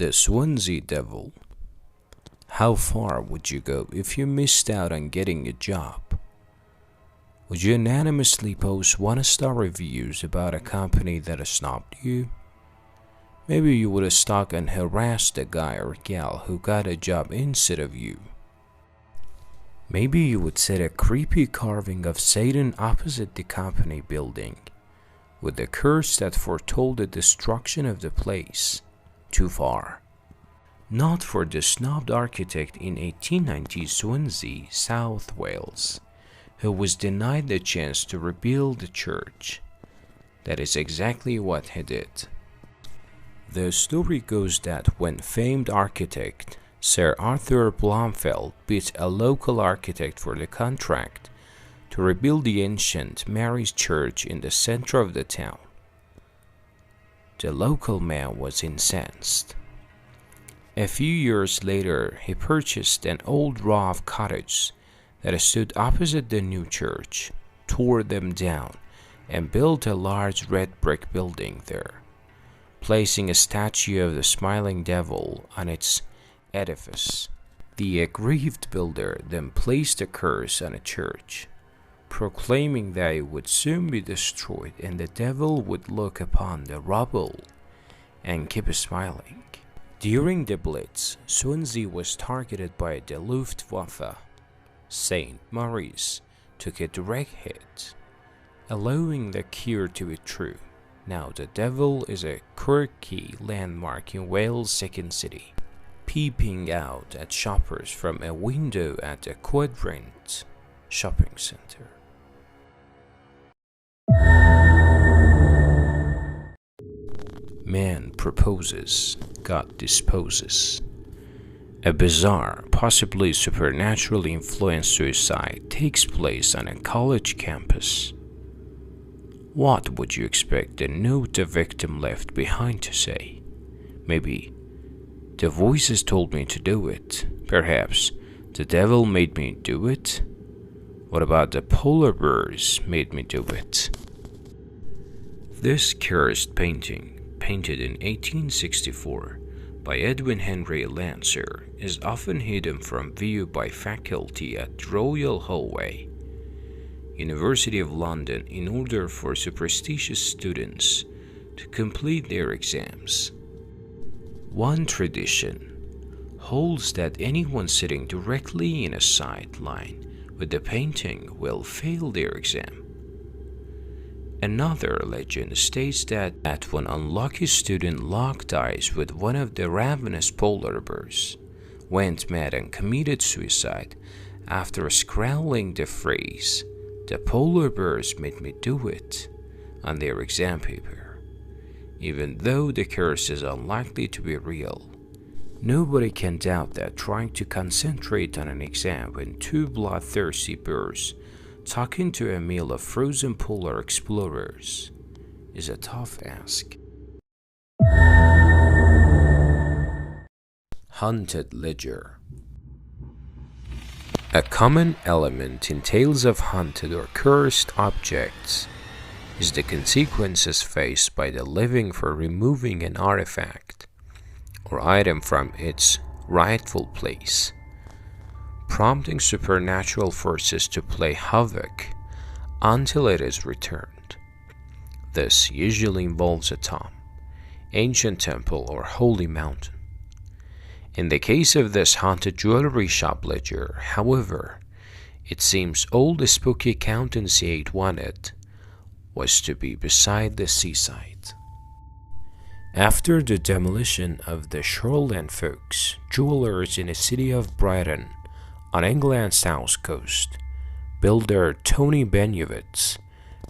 The Swansea Devil. How far would you go if you missed out on getting a job? Would you unanimously post one-star reviews about a company that has snubbed you? Maybe you would have stalked and harassed a guy or gal who got a job instead of you. Maybe you would set a creepy carving of Satan opposite the company building, with the curse that foretold the destruction of the place. Too far. Not for the snubbed architect in 1890 Swansea, South Wales, who was denied the chance to rebuild the church. That is exactly what he did. The story goes that when famed architect Sir Arthur Blomfield beat a local architect for the contract to rebuild the ancient Mary's Church in the center of the town, the local man was incensed. A few years later, he purchased an old row of cottages that stood opposite the new church, tore them down, and built a large red brick building there, placing a statue of the smiling devil on its edifice. The aggrieved builder then placed a curse on a church, proclaiming that it would soon be destroyed and the devil would look upon the rubble and keep smiling. During the Blitz, Swansea was targeted by the Luftwaffe. St. Maurice took a direct hit, allowing the cure to be true. Now the devil is a quirky landmark in Wales' second city, peeping out at shoppers from a window at the Quadrant shopping center. Man proposes, God disposes. A bizarre, possibly supernaturally influenced suicide takes place on a college campus. What would you expect the note the victim left behind to say? Maybe, the voices told me to do it. Perhaps, the devil made me do it. What about the polar bears made me do it? This cursed painting, painted in 1864 by Edwin Henry Lancer, is often hidden from view by faculty at Royal Holloway, University of London, in order for superstitious students to complete their exams. One tradition holds that anyone sitting directly in a sight line with the painting will fail their exam. Another legend states that one unlucky student locked eyes with one of the ravenous polar bears, went mad and committed suicide after scrawling the phrase, "The polar bears made me do it," on their exam paper. Even though the curse is unlikely to be real, nobody can doubt that trying to concentrate on an exam when two bloodthirsty bears talking to a meal of frozen polar explorers is a tough ask. Haunted Ledger. A common element in tales of haunted or cursed objects is the consequences faced by the living for removing an artifact or item from its rightful place, prompting supernatural forces to play havoc until it is returned. This usually involves a tomb, ancient temple, or holy mountain. In the case of this haunted jewelry shop ledger, however, it seems all the spooky accountancy aide wanted was to be beside the seaside. After the demolition of the Shoreland Folks jewelers in the city of Brighton on England's south coast, builder Tony Benowitz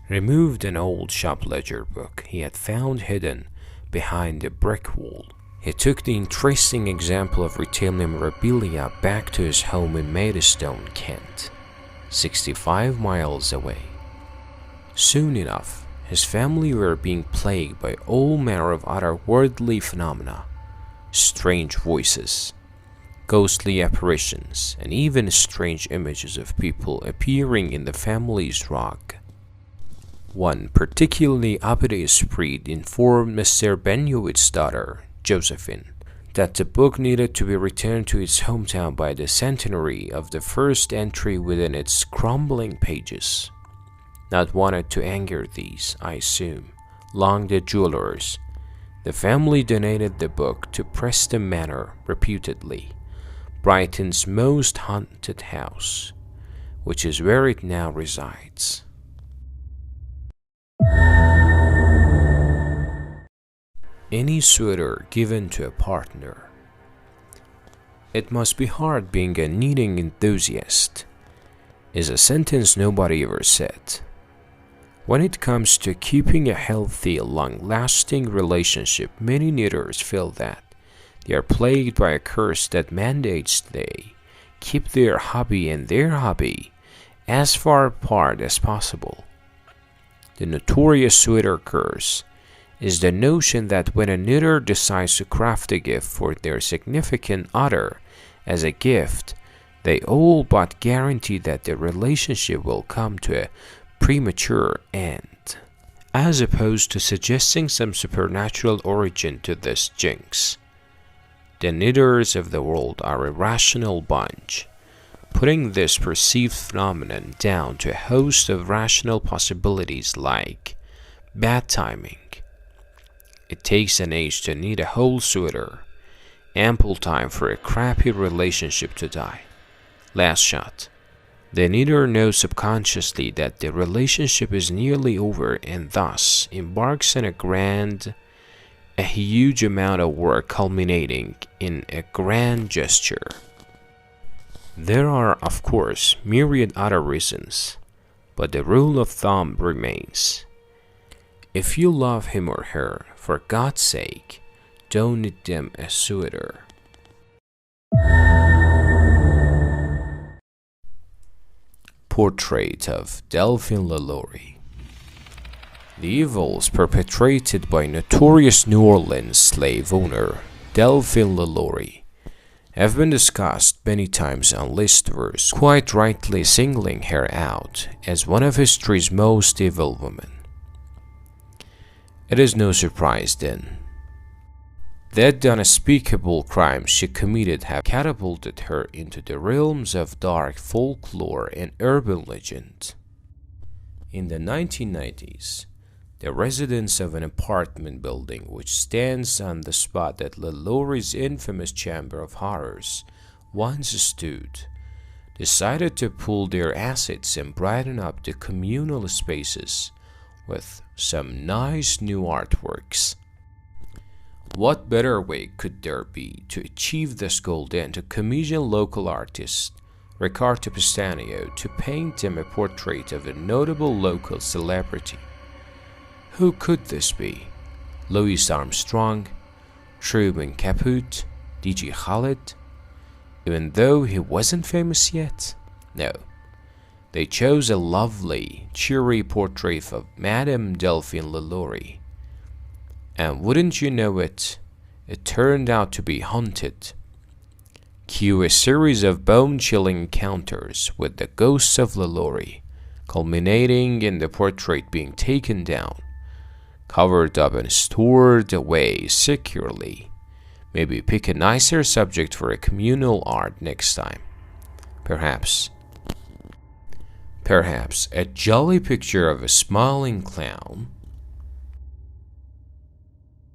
removed an old shop ledger book he had found hidden behind a brick wall. He took the interesting example of retail memorabilia back to his home in Maidstone, Kent, 65 miles away. Soon enough, his family were being plagued by all manner of otherworldly phenomena, strange voices, ghostly apparitions, and even strange images of people appearing in the family's rug. One particularly uppity spirit informed Mr. Benowitz's daughter, Josephine, that the book needed to be returned to its hometown by the centenary of the first entry within its crumbling pages. Not wanted to anger these, I assume, long-dead jewelers. The family donated the book to Preston Manor, reputedly Brighton's most haunted house, which is where it now resides. Any sweater given to a partner. It must be hard being a knitting enthusiast, is a sentence nobody ever said. When it comes to keeping a healthy, long-lasting relationship, many knitters feel that they are plagued by a curse that mandates they keep their hobby and their hobby as far apart as possible. The notorious sweater curse is the notion that when a knitter decides to craft a gift for their significant other as a gift, they all but guarantee that the relationship will come to a premature end, as opposed to suggesting some supernatural origin to this jinx. The knitters of the world are a rational bunch, putting this perceived phenomenon down to a host of rational possibilities like bad timing. It takes an age to knit a whole sweater, ample time for a crappy relationship to die. Last shot. The knitter knows subconsciously that the relationship is nearly over and thus embarks on a huge amount of work culminating in a grand gesture. There are, of course, myriad other reasons, but the rule of thumb remains. If you love him or her, for God's sake, don't knit them a sweater. Portrait of Delphine LaLaurie. The evils perpetrated by notorious New Orleans slave owner Delphine LaLaurie have been discussed many times on listeners, quite rightly singling her out as one of history's most evil women. It is no surprise, then, that the unspeakable crimes she committed have catapulted her into the realms of dark folklore and urban legend. In the 1990s, the residents of an apartment building which stands on the spot that LaLaurie's infamous Chamber of Horrors once stood, decided to pool their assets and brighten up the communal spaces with some nice new artworks. What better way could there be to achieve this goal than to commission local artist Riccardo Pistanio to paint him a portrait of a notable local celebrity? Who could this be? Louis Armstrong, Truman Capote, D.G. Khaled? Even though he wasn't famous yet? No. They chose a lovely, cheery portrait of Madame Delphine LaLaurie. And wouldn't you know it, it turned out to be haunted. Cue a series of bone-chilling encounters with the ghosts of LaLaurie, culminating in the portrait being taken down, covered up and stored away securely. Maybe pick a nicer subject for a communal art next time. Perhaps a jolly picture of a smiling clown